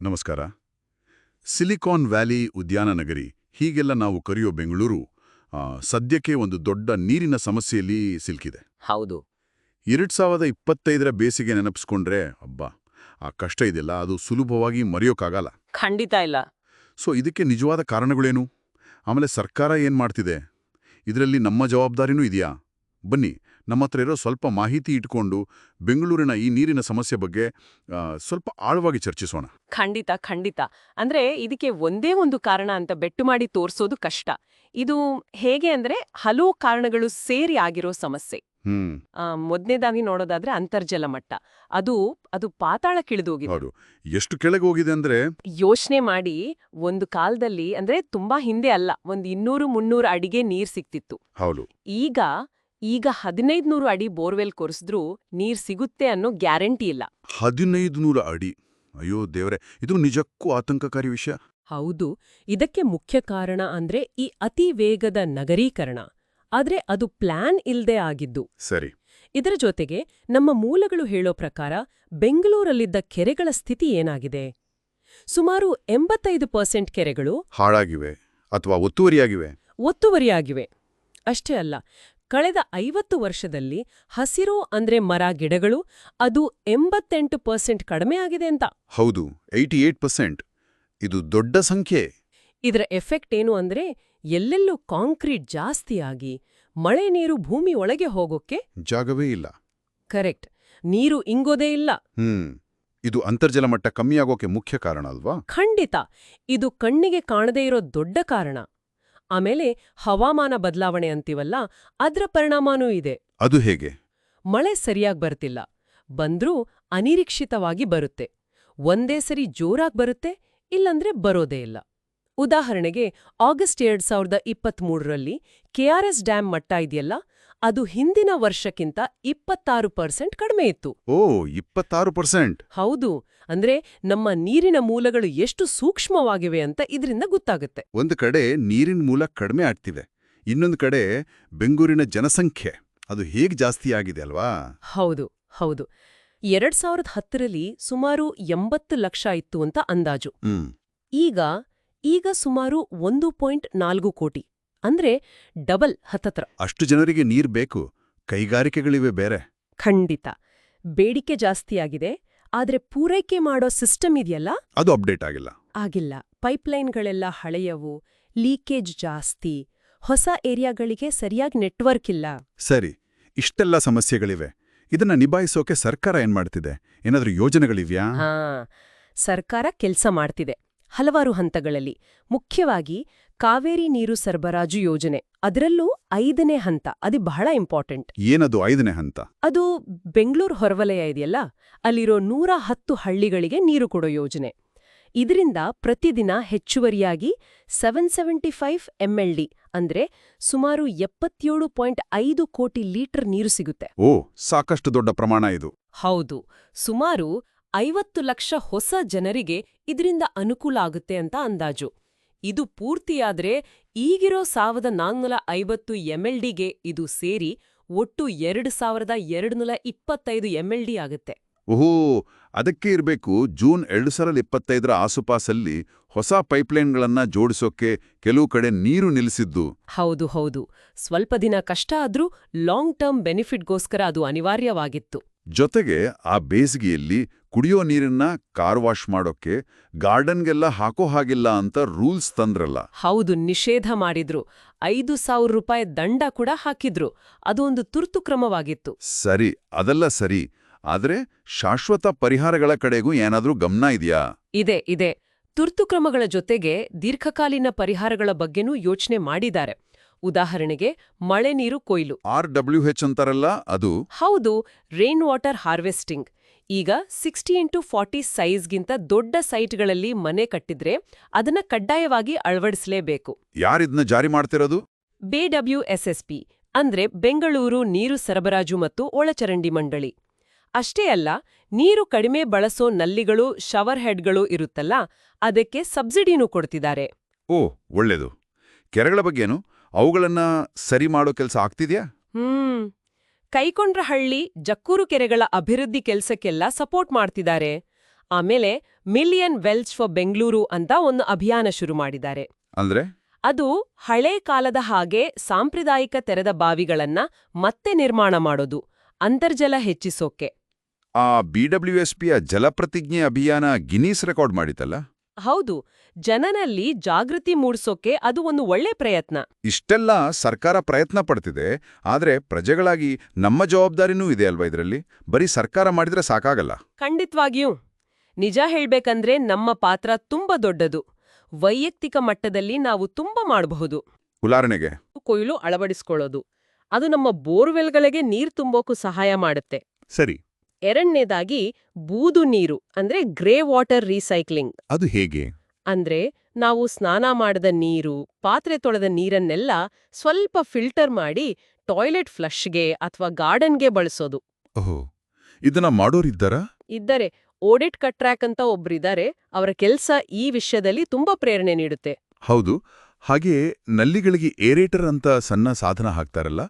ನಮಸ್ಕಾರ. Silicon valley ಉದ್ಯಾನ ನಗರಿ ಹೀಗೆಲ್ಲ ನಾವು ಕರೆಯೋ ಬೆಂಗಳೂರು ಸದ್ಯಕ್ಕೆ ಒಂದು ದೊಡ್ಡ ನೀರಿನ ಸಮಸ್ಯೆಯಲ್ಲಿ ಸಿಲುಕಿದೆ. ಹೌದು. 2025ರ ಬೇಸಿಗೆ ನೆನಪಿಸ್ಕೊಂಡ್ರೆ ಅಬ್ಬಾ, ಆ ಕಷ್ಟ ಇದೆಯಲ್ಲ, ಅದು ಸುಲಭವಾಗಿ ಮರೆಯೋಕ್ಕಾಗಲ್ಲ. ಖಂಡಿತ ಇಲ್ಲ. ಇದಕ್ಕೆ ನಿಜವಾದ ಕಾರಣಗಳೇನು? ಆಮೇಲೆ ಸರ್ಕಾರ ಏನ್ ಮಾಡ್ತಿದೆ? ಇದರಲ್ಲಿ ನಮ್ಮ ಜವಾಬ್ದಾರಿನೂ ಇದೆಯಾ? ಬನ್ನಿ, ನಮ್ಮ ಹತ್ರ ಇರೋ ಸ್ವಲ್ಪ ಮಾಹಿತಿ ಇಟ್ಕೊಂಡು ಬೆಂಗಳೂರಿನ ಈ ನೀರಿನ ಸಮಸ್ಯೆ ಬಗ್ಗೆ ಸ್ವಲ್ಪ ಆಳವಾಗಿ ಚರ್ಚಿಸೋಣ. ಖಂಡಿತ. ಅಂದ್ರೆ ಇದಕ್ಕೆ ಒಂದೇ ಒಂದು ಕಾರಣ ಅಂತ ಬೆಟ್ಟು ಮಾಡಿ ತೋರ್ಸೋದು ಕಷ್ಟ. ಇದು ಹೇಗೆ ಅಂದ್ರೆ ಹಲವು ಕಾರಣಗಳು ಸೇರಿ ಆಗಿರೋ ಸಮಸ್ಯೆ. ಮೊದಲನೇದಾಗಿ ನೋಡೋದಾದ್ರೆ ಅಂತರ್ಜಲ ಮಟ್ಟ. ಅದು ಪಾತಾಳಕ್ಕಿಳಿದೋಗಿದೆ. ಹೌದು. ಎಷ್ಟು ಕೆಳಗೆ ಹೋಗಿದೆ ಅಂದ್ರೆ ಯೋಚನೆ ಮಾಡಿ, ಒಂದು ಕಾಲದಲ್ಲಿ ಅಂದ್ರೆ ತುಂಬಾ ಹಿಂದೆ ಅಲ್ಲ, ಒಂದು 200-300 ಅಡಿಗೆ ನೀರ್ ಸಿಕ್ತಿತ್ತು. ಹೌದು. ಈಗ 1500 ಅಡಿ ಬೋರ್ವೆಲ್ ಕೊರೆಸಿದ್ರೂ ನೀರ್ ಸಿಗುತ್ತೆ ಅನ್ನೋ ಗ್ಯಾರಂಟಿ ಇಲ್ಲ. 1500 ಅಡಿ? ಅಯ್ಯೋ ದೇವ್ರೆ, ಇದು ನಿಜಕ್ಕೂ ಆತಂಕಕಾರಿ ವಿಷಯ. ಹೌದು. ಇದಕ್ಕೆ ಮುಖ್ಯ ಕಾರಣ ಅಂದ್ರೆ ಈ ಅತಿ ವೇಗದ ನಗರೀಕರಣ. ಆದ್ರೆ ಅದು ಪ್ಲಾನ್ ಇಲ್ದೇ ಆಗಿದ್ದು. ಸರಿ. ಇದರ ಜೊತೆಗೆ ನಮ್ಮ ಮೂಲಗಳು ಹೇಳೋ ಪ್ರಕಾರ ಬೆಂಗಳೂರಲ್ಲಿದ್ದ ಕೆರೆಗಳ ಸ್ಥಿತಿ ಏನಾಗಿದೆ? ಸುಮಾರು 85% ಕೆರೆಗಳು ಹಾಳಾಗಿವೆ ಅಥವಾ ಒತ್ತುವರಿಯಾಗಿವೆ. ಅಷ್ಟೇ ಅಲ್ಲ, ಕಳೆದ 50 ವರ್ಷದಲ್ಲಿ ಹಸಿರು ಅಂದ್ರೆ ಮರ ಗಿಡಗಳು ಅದು 88% ಕಡಿಮೆ ಆಗಿದೆ ಅಂತ. ಹೌದು, 88%. ಇದು ದೊಡ್ಡ ಸಂಖ್ಯೆ. ಇದರ ಎಫೆಕ್ಟ್ ಏನು ಅಂದ್ರೆ ಎಲ್ಲೆಲ್ಲೂ ಕಾಂಕ್ರೀಟ್ ಜಾಸ್ತಿಯಾಗಿ ಮಳೆ ನೀರು ಭೂಮಿ ಒಳಗೆ ಹೋಗೋಕ್ಕೆ ಜಾಗವೇ ಇಲ್ಲ. ಕರೆಕ್ಟ್. ನೀರು ಇಂಗೋದೇ ಇಲ್ಲ. ಇದು ಅಂತರ್ಜಲ ಮಟ್ಟ ಕಮ್ಮಿಯಾಗೋಕೆ ಮುಖ್ಯ ಕಾರಣ ಅಲ್ವಾ? ಖಂಡಿತ. ಇದು ಕಣ್ಣಿಗೆ ಕಾಣದೇ ಇರೋ ದೊಡ್ಡ ಕಾರಣ. ಆಮೇಲೆ ಹವಾಮಾನ ಬದಲಾವಣೆ ಅಂತೀವಲ್ಲ, ಅದ್ರ ಪರಿಣಾಮನೂ ಇದೆ. ಅದು ಹೇಗೆ? ಮಳೆ ಸರಿಯಾಗಿ ಬರ್ತಿಲ್ಲ. ಬಂದ್ರೂ ಅನಿರೀಕ್ಷಿತವಾಗಿ ಬರುತ್ತೆ. ಒಂದೇ ಸರಿ ಜೋರಾಗಿ ಬರುತ್ತೆ, ಇಲ್ಲಂದ್ರೆ ಬರೋದೇ ಇಲ್ಲ. ಉದಾಹರಣೆಗೆ ಆಗಸ್ಟ್ 2023ರಲ್ಲಿ ಕೆಆರ್ಎಸ್ ಡ್ಯಾಂ ಮಟ್ಟ ಇದೆಯಲ್ಲ, ಅದು ಹಿಂದಿನ ವರ್ಷಕ್ಕಿಂತ 26% ಕಡಿಮೆ ಇತ್ತು. ಓ, 26%? ಹೌದು. ಅಂದ್ರೆ ನಮ್ಮ ನೀರಿನ ಮೂಲಗಳು ಎಷ್ಟು ಸೂಕ್ಷ್ಮವಾಗಿವೆ ಅಂತ ಇದರಿಂದ ಗೊತ್ತಾಗುತ್ತೆ. ಒಂದು ಕಡೆ ನೀರಿನ ಮೂಲ ಕಡಿಮೆ ಆಗ್ತಿದೆ, ಇನ್ನೊಂದು ಕಡೆ ಬೆಂಗಳೂರಿನ ಜನಸಂಖ್ಯೆ ಅದು ಹೇಗೆ ಜಾಸ್ತಿ ಆಗಿದೆ ಅಲ್ವಾ? ಹೌದು. 2010ರಲ್ಲಿ ಸುಮಾರು 80 ಲಕ್ಷ ಇತ್ತು ಅಂತ ಅಂದಾಜು. ಈಗ ಸುಮಾರು 1.4 ಕೋಟಿ. ಅಂದ್ರೆ ಡಬಲ್ ಹತ್ತತ್ರ. ಅಷ್ಟು ಜನರಿಗೆ ನೀರ್ ಬೇಕು, ಕೈಗಾರಿಕೆಗಳಿವೆ ಬೇರೆ. ಖಂಡಿತ. ಬೇಡಿಕೆ ಜಾಸ್ತಿಯಾಗಿದೆ, ಆದ್ರೆ ಪೂರೈಕೆ ಮಾಡೋ ಸಿಸ್ಟಮ್ ಇದೆಯಲ್ಲ, ಅದು ಅಪ್ಡೇಟ್ ಆಗಿಲ್ಲ. ಪೈಪ್ಲೈನ್ಗಳೆಲ್ಲ ಹಳೆಯವು, ಲೀಕೇಜ್ ಜಾಸ್ತಿ, ಹೊಸ ಏರಿಯಾಗಳಿಗೆ ಸರಿಯಾಗಿ ನೆಟ್ವರ್ಕ್ ಇಲ್ಲ. ಸರಿ, ಇಷ್ಟೆಲ್ಲ ಸಮಸ್ಯೆಗಳಿವೆ. ಇದನ್ನ ನಿಭಾಯಿಸೋಕೆ ಸರ್ಕಾರ ಏನ್ ಮಾಡ್ತಿದೆ? ಏನಾದ್ರೂ ಯೋಜನೆಗಳಿವ್ಯಾ? ಸರ್ಕಾರ ಕೆಲ್ಸ ಮಾಡ್ತಿದೆ ಹಲವಾರು ಹಂತಗಳಲ್ಲಿ. ಮುಖ್ಯವಾಗಿ ಕಾವೇರಿ ನೀರು ಸರಬರಾಜು ಯೋಜನೆ, ಅದರಲ್ಲೂ 5ನೇ ಹಂತ, ಅದು ಬಹಳ ಇಂಪಾರ್ಟೆಂಟ್. ಏನದು 5ನೇ ಹಂತ? ಅದು ಬೆಂಗಳೂರು ಹೊರವಲಯ ಇದೆಯಲ್ಲ, ಅಲ್ಲಿರೋ 110 ಹಳ್ಳಿಗಳಿಗೆ ನೀರು ಕೊಡೋ ಯೋಜನೆ. ಇದರಿಂದ ಪ್ರತಿದಿನ ಹೆಚ್ಚುವರಿಯಾಗಿ 775 MLD ಅಂದ್ರೆ ಸುಮಾರು 77.5 ಕೋಟಿ ಲೀಟರ್ ನೀರು ಸಿಗುತ್ತೆ. ಓ, ಸಾಕಷ್ಟು ದೊಡ್ಡ ಪ್ರಮಾಣ ಇದು. ಹೌದು. ಸುಮಾರು 50 ಲಕ್ಷ ಹೊಸ ಜನರಿಗೆ ಇದರಿಂದ ಅನುಕೂಲ ಆಗುತ್ತೆ ಅಂತ ಅಂದಾಜು. ಇದು ಪೂರ್ತಿಯಾದ್ರೆ ಈಗಿರೋ 1450 MLDಗೆ ಇದು ಸೇರಿ ಒಟ್ಟು 2225 MLD ಆಗುತ್ತೆ. ಓಹೋ, ಅದಕ್ಕೆ ಇರಬೇಕು ಜೂನ್ 2025ರ ಆಸುಪಾಸಲ್ಲಿ ಹೊಸ ಪೈಪ್ಲೈನ್ಗಳನ್ನ ಜೋಡಿಸೋಕೆ ಕೆಲವು ಕಡೆ ನೀರು ನಿಲ್ಲಿಸಿದ್ದು. ಹೌದು. ಸ್ವಲ್ಪ ದಿನ ಕಷ್ಟ ಆದ್ರೂ ಲಾಂಗ್ ಟರ್ಮ್ ಬೆನಿಫಿಟ್ಗೋಸ್ಕರ ಅದು ಅನಿವಾರ್ಯವಾಗಿತ್ತು. ಜೊತೆಗೆ ಆ ಬೇಸಿಗೆಯಲ್ಲಿ ಕುಡಿಯೋ ನೀರನ್ನ ಕಾರ್ ವಾಶ್ ಮಾಡೋಕೆ ಗಾರ್ಡನ್ಗೆಲ್ಲ ಹಾಕೋ ಹಾಗಿಲ್ಲ ಅಂತ ರೂಲ್ಸ್ ತಂದ್ರಲ್ಲ. ಹೌದು, ನಿಷೇಧ ಮಾಡಿದ್ರು. 5,000 ರೂಪಾಯಿ ದಂಡ ಕೂಡ ಹಾಕಿದ್ರು. ಅದು ಒಂದು ತುರ್ತು ಕ್ರಮವಾಗಿತ್ತು. ಸರಿ, ಅದೆಲ್ಲ ಸರಿ. ಆದ್ರೆ ಶಾಶ್ವತ ಪರಿಹಾರಗಳ ಕಡೆಗೂ ಏನಾದ್ರೂ ಗಮನ ಇದೆಯಾ? ಇದೆ. ತುರ್ತು ಕ್ರಮಗಳ ಜೊತೆಗೆ ದೀರ್ಘಕಾಲೀನ ಪರಿಹಾರಗಳ ಬಗ್ಗೆನೂ ಯೋಚನೆ ಮಾಡಿದ್ದಾರೆ. ಉದಾಹರಣೆಗೆ ಮಳೆ ನೀರು ಕೊಯ್ಲು. RWH ಅಂತಾರಲ್ಲ ಅದು? ಹೌದು, ರೈನ್ ವಾಟರ್ ಹಾರ್ವೆಸ್ಟಿಂಗ್. ಈಗ 60x40 ಸೈಜ್ಗಿಂತ ದೊಡ್ಡ ಸೈಟ್ಗಳಲ್ಲಿ ಮನೆ ಕಟ್ಟಿದ್ರೆ ಅದನ್ನ ಕಡ್ಡಾಯವಾಗಿ ಅಳವಡಿಸಲೇಬೇಕು. ಯಾರಿದ್ನ ಜಾರಿ ಮಾಡ್ತಿರೋದು? BWSSB ಅಂದ್ರೆ ಬೆಂಗಳೂರು ನೀರು ಸರಬರಾಜು ಮತ್ತು ಒಳಚರಂಡಿ ಮಂಡಳಿ. ಅಷ್ಟೇ ಅಲ್ಲ, ನೀರು ಕಡಿಮೆ ಬಳಸೋ ನಲ್ಲಿಗಳು, ಶವರ್ ಹೆಡ್ಗಳು ಇರುತ್ತಲ್ಲ, ಅದಕ್ಕೆ ಸಬ್ಸಿಡಿನೂ ಕೊಡ್ತಿದ್ದಾರೆ. ಓ, ಒಳ್ಳೇದು. ಕೆರೆಗಳ ಬಗ್ಗೆನು? ಅವುಗಳನ್ನ ಸರಿ ಮಾಡೋ ಕೆಲಸ ಆಗ್ತಿದ್ಯಾ? ಕೈಕೊಂಡ್ರಹಳ್ಳಿ, ಜಕ್ಕೂರು ಕೆರೆಗಳ ಅಭಿವೃದ್ಧಿ ಕೆಲ್ಸಕ್ಕೆಲ್ಲ ಸಪೋರ್ಟ್ ಮಾಡ್ತಿದ್ದಾರೆ. ಆಮೇಲೆ ಮಿಲಿಯನ್ ವೆಲ್ಸ್ ಫಾರ್ ಬೆಂಗಳೂರು ಅಂತ ಒಂದು ಅಭಿಯಾನ ಶುರು ಮಾಡಿದ್ದಾರೆ. ಅಂದ್ರೆ ಅದು ಹಳೇ ಕಾಲದ ಹಾಗೆ ಸಾಂಪ್ರದಾಯಿಕ ತೆರೆದ ಬಾವಿಗಳನ್ನ ಮತ್ತೆ ನಿರ್ಮಾಣ ಮಾಡೋದು, ಅಂತರ್ಜಲ ಹೆಚ್ಚಿಸೋಕೆ. ಆ BWSPಯ ಜಲಪ್ರತಿಜ್ಞೆ ಅಭಿಯಾನ ಗಿನೀಸ್ ರೆಕಾರ್ಡ್ ಮಾಡಿತಲ್ಲ? ಹೌದು, ಜನನಲ್ಲಿ ಜಾಗೃತಿ ಮೂಡಿಸೋಕೆ ಅದು ಒಂದು ಒಳ್ಳೆ ಪ್ರಯತ್ನ. ಇಷ್ಟೆಲ್ಲ ಸರ್ಕಾರ ಪ್ರಯತ್ನ ಪಡ್ತಿದೆ, ಆದ್ರೆ ಪ್ರಜೆಗಳಾಗಿ ನಮ್ಮ ಜವಾಬ್ದಾರಿನೂ ಇದೆ ಅಲ್ವಾ ಇದರಲ್ಲಿ? ಬರೀ ಸರ್ಕಾರ ಮಾಡಿದ್ರೆ ಸಾಕಾಗಲ್ಲ. ಖಂಡಿತ್ವಾಗಿಯೂ. ನಿಜ ಹೇಳ್ಬೇಕಂದ್ರೆ ನಮ್ಮ ಪಾತ್ರ ತುಂಬಾ ದೊಡ್ಡದು. ವೈಯಕ್ತಿಕ ಮಟ್ಟದಲ್ಲಿ ನಾವು ತುಂಬಾ ಮಾಡಬಹುದು. ಉದಾಹರಣೆಗೆ ಕೊಯ್ಲು ಅಳವಡಿಸ್ಕೊಳ್ಳೋದು, ಅದು ನಮ್ಮ ಬೋರ್ವೆಲ್ಗಳಿಗೆ ನೀರು ತುಂಬೋಕು ಸಹಾಯ ಮಾಡುತ್ತೆ. ಸರಿ, ಎರಡನೇದಾಗಿ ಬೂದು ನೀರು ಅಂದ್ರೆ ಗ್ರೇ ವಾಟರ್ ರೀಸೈಕ್ಲಿಂಗ್. ಅದು ಹೇಗೆ? ಅಂದ್ರೆ ನಾವು ಸ್ನಾನ ಮಾಡಿದ ನೀರು, ಪಾತ್ರೆ ತೊಳೆದ ನೀರನ್ನೆಲ್ಲ ಸ್ವಲ್ಪ ಫಿಲ್ಟರ್ ಮಾಡಿ ಟಾಯ್ಲೆಟ್ ಫ್ಲಶ್ಗೆ ಅಥವಾ ಗಾರ್ಡನ್ಗೆ ಬಳಸೋದು. ಓಹೋ, ಇದನ್ನ ಮಾಡೋರಿದ್ದಾರಾ? ಇದ್ದರೆ ಓಡಿಟ್ ಕಟ್ರಾಕ್ ಅಂತ ಒಬ್ರಿದ್ದಾರೆ. ಅವರ ಕೆಲ್ಸ ಈ ವಿಷಯದಲ್ಲಿ ತುಂಬಾ ಪ್ರೇರಣೆ ನೀಡುತ್ತೆ. ಹೌದು. ಹಾಗೆಯೇ ನಲ್ಲಿಗಳಿಗೆ ಏರೇಟರ್ ಅಂತ ಸಣ್ಣ ಸಾಧನ ಹಾಕ್ತಾರಲ್ಲ,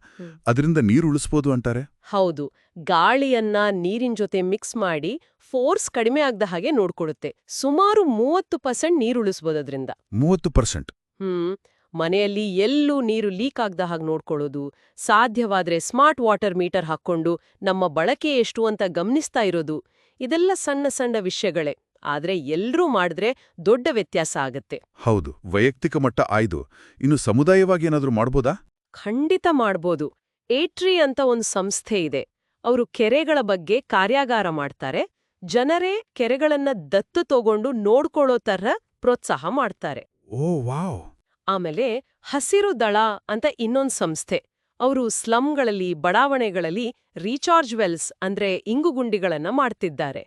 ಅದರಿಂದ ನೀರು ಉಳಿಸ್ಬೋದು ಅಂತಾರೆ. ಹೌದು, ಗಾಳಿಯನ್ನ ನೀರಿನ ಜೊತೆ ಮಿಕ್ಸ್ ಮಾಡಿ ಫೋರ್ಸ್ ಕಡಿಮೆ ಆಗದ ಹಾಗೆ ನೋಡ್ಕೊಡುತ್ತೆ. ಸುಮಾರು 30% ನೀರು ಉಳಿಸ್ಬೋದದ್ರಿಂದ. 30%? ಮನೆಯಲ್ಲಿ ಎಲ್ಲೂ ನೀರು ಲೀಕ್ ಆಗದ ಹಾಗೆ ನೋಡ್ಕೊಳ್ಳೋದು, ಸಾಧ್ಯವಾದ್ರೆ ಸ್ಮಾರ್ಟ್ ವಾಟರ್ ಮೀಟರ್ ಹಾಕ್ಕೊಂಡು ನಮ್ಮ ಬಳಕೆ ಎಷ್ಟು ಅಂತ ಗಮನಿಸ್ತಾ ಇರೋದು, ಇದೆಲ್ಲ ಸಣ್ಣ ಸಣ್ಣ ವಿಷಯಗಳೇ. ಆದ್ರೆ ಎಲ್ರೂ ಮಾಡಿದ್ರೆ ದೊಡ್ಡ ವ್ಯತ್ಯಾಸ ಆಗತ್ತೆ. ಹೌದು, ವೈಯಕ್ತಿಕ ಮಟ್ಟ ಆಯ್ದು. ಇನ್ನು ಸಮುದಾಯವಾಗಿ ಏನಾದ್ರೂ ಮಾಡ್ಬೋದಾ? ಖಂಡಿತ ಮಾಡ್ಬೋದು. ಏಟ್ರಿ ಅಂತ ಒಂದು ಸಂಸ್ಥೆ ಇದೆ. ಅವರು ಕೆರೆಗಳ ಬಗ್ಗೆ ಕಾರ್ಯಾಗಾರ ಮಾಡ್ತಾರೆ. ಜನರೇ ಕೆರೆಗಳನ್ನ ದತ್ತು ತಗೊಂಡು ನೋಡ್ಕೊಳ್ಳೋ ತರ ಪ್ರೋತ್ಸಾಹ ಮಾಡ್ತಾರೆ. ಓ ವಾವ್! ಆಮೇಲೆ ಹಸಿರು ದಳ ಅಂತ ಇನ್ನೊಂದು ಸಂಸ್ಥೆ. ಅವರು ಸ್ಲಂಗಳಲ್ಲಿ, ಬಡಾವಣೆಗಳಲ್ಲಿ ರೀಚಾರ್ಜ್ ವೆಲ್ಸ್ ಅಂದ್ರೆ ಇಂಗುಗುಂಡಿಗಳನ್ನ ಮಾಡ್ತಿದ್ದಾರೆ.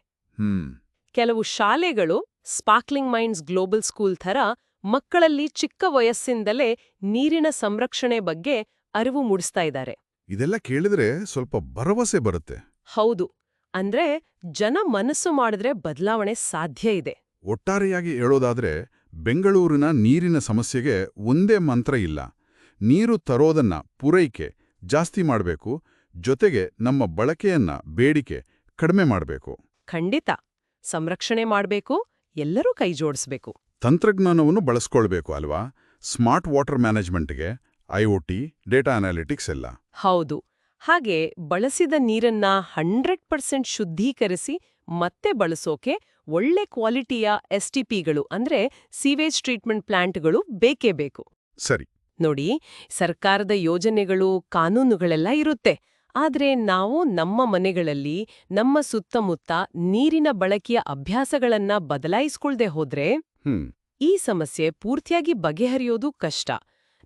ಕೆಲವು ಶಾಲೆಗಳು ಸ್ಪಾರ್ಕ್ಲಿಂಗ್ ಮೈಂಡ್ಸ್ ಗ್ಲೋಬಲ್ ಸ್ಕೂಲ್ ಥರ ಮಕ್ಕಳಲ್ಲಿ ಚಿಕ್ಕ ವಯಸ್ಸಿಂದಲೇ ನೀರಿನ ಸಂರಕ್ಷಣೆ ಬಗ್ಗೆ ಅರಿವು ಮೂಡಿಸ್ತಾ ಇದ್ದಾರೆ. ಇದೆಲ್ಲ ಕೇಳಿದ್ರೆ ಸ್ವಲ್ಪ ಭರವಸೆ ಬರುತ್ತೆ. ಹೌದು, ಅಂದ್ರೆ ಜನ ಮನಸ್ಸು ಮಾಡಿದ್ರೆ ಬದಲಾವಣೆ ಸಾಧ್ಯ ಇದೆ. ಒಟ್ಟಾರೆಯಾಗಿ ಹೇಳೋದಾದ್ರೆ ಬೆಂಗಳೂರಿನ ನೀರಿನ ಸಮಸ್ಯೆಗೆ ಒಂದೇ ಮಂತ್ರ ಇಲ್ಲ. ನೀರು ತರೋದನ್ನ ಪೂರೈಕೆ ಜಾಸ್ತಿ ಮಾಡಬೇಕು, ಜೊತೆಗೆ ನಮ್ಮ ಬಳಕೆಯನ್ನ ಬೇಡಿಕೆ ಕಡಿಮೆ ಮಾಡಬೇಕು. ಖಂಡಿತ. ಸಂರಕ್ಷಣೆ ಮಾಡಬೇಕು, ಎಲ್ಲರೂ ಕೈ ಜೋಡಿಸ್ಬೇಕು. ತಂತ್ರಜ್ಞಾನವನ್ನು ಬಳಸ್ಕೊಳ್ಬೇಕು ಅಲ್ವಾ? ಸ್ಮಾರ್ಟ್ ವಾಟರ್ ಮ್ಯಾನೇಜ್ಮೆಂಟ್ಗೆ, IoT, ಡೇಟಾ ಅನಾಲಿಟಿಕ್ಸ್ ಎಲ್ಲ. ಹೌದು. ಹಾಗೆ ಬಳಸಿದ ನೀರನ್ನ 100% ಶುದ್ಧೀಕರಿಸಿ ಮತ್ತೆ ಬಳಸೋಕೆ ಒಳ್ಳೆ ಕ್ವಾಲಿಟಿಯ STPಗಳು ಅಂದ್ರೆ ಸೀವೇಜ್ ಟ್ರೀಟ್ಮೆಂಟ್ ಪ್ಲಾಂಟ್ಗಳು ಬೇಕೇ ಬೇಕು. ಸರಿ. ನೋಡಿ, ಸರ್ಕಾರದ ಯೋಜನೆಗಳು, ಕಾನೂನುಗಳೆಲ್ಲ ಇರುತ್ತೆ. ಆದ್ರೆ ನಾವು ನಮ್ಮ ಮನೆಗಳಲ್ಲಿ, ನಮ್ಮ ಸುತ್ತಮುತ್ತ ನೀರಿನ ಬಳಕೆಯ ಅಭ್ಯಾಸಗಳನ್ನ ಬದಲಾಯಿಸ್ಕೊಳ್ದೆ ಹೋದ್ರೆ ಈ ಸಮಸ್ಯೆ ಪೂರ್ತಿಯಾಗಿ ಬಗೆಹರಿಯೋದು ಕಷ್ಟ.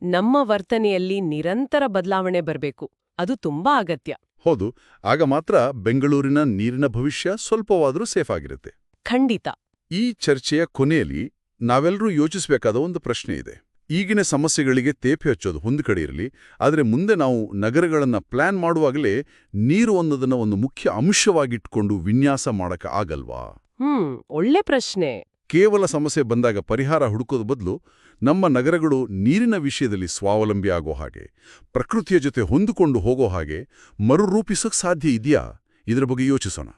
ನಮ್ಮ ವರ್ತನೆಯಲ್ಲಿ ನಿರಂತರ ಬದಲಾವಣೆ ಬರಬೇಕು. ಅದು ತುಂಬಾ ಅಗತ್ಯ. ಹೌದು, ಆಗ ಮಾತ್ರ ಬೆಂಗಳೂರಿನ ನೀರಿನ ಭವಿಷ್ಯ ಸ್ವಲ್ಪವಾದರೂ ಸೇಫ್ ಆಗಿರುತ್ತೆ. ಖಂಡಿತ. ಈ ಚರ್ಚೆಯ ಕೊನೆಯಲ್ಲಿ ನಾವೆಲ್ಲರೂ ಯೋಚಿಸಬೇಕಾದ ಒಂದು ಪ್ರಶ್ನೆ ಇದೆ. ಈಗಿನ ಸಮಸ್ಯೆಗಳಿಗೆ ತೇಪೆ ಹಚ್ಚೋದು ಒಂದು ಕಡೆ ಇರಲಿ, ಆದರೆ ಮುಂದೆ ನಾವು ನಗರಗಳನ್ನ ಪ್ಲಾನ್ ಮಾಡುವಾಗಲೇ ನೀರು ಅನ್ನೋದನ್ನ ಒಂದು ಮುಖ್ಯ ಅಂಶವಾಗಿಟ್ಕೊಂಡು ವಿನ್ಯಾಸ ಮಾಡಕ ಆಗಲ್ವಾ? ಒಳ್ಳೆ ಪ್ರಶ್ನೆ. ಕೇವಲ ಸಮಸ್ಯೆ ಬಂದಾಗ ಪರಿಹಾರ ಹುಡುಕೋದು ಬದಲು ನಮ್ಮ ನಗರಗಳು ನೀರಿನ ವಿಷಯದಲ್ಲಿ ಸ್ವಾವಲಂಬಿ ಆಗೋ ಹಾಗೆ, ಪ್ರಕೃತಿಯ ಜೊತೆ ಹೊಂದಿಕೊಂಡು ಹೋಗೋ ಹಾಗೆ ಮರುರೂಪಿಸೋಕ್ ಸಾಧ್ಯ ಇದೆಯಾ? ಇದರ ಬಗ್ಗೆ ಯೋಚಿಸೋಣ.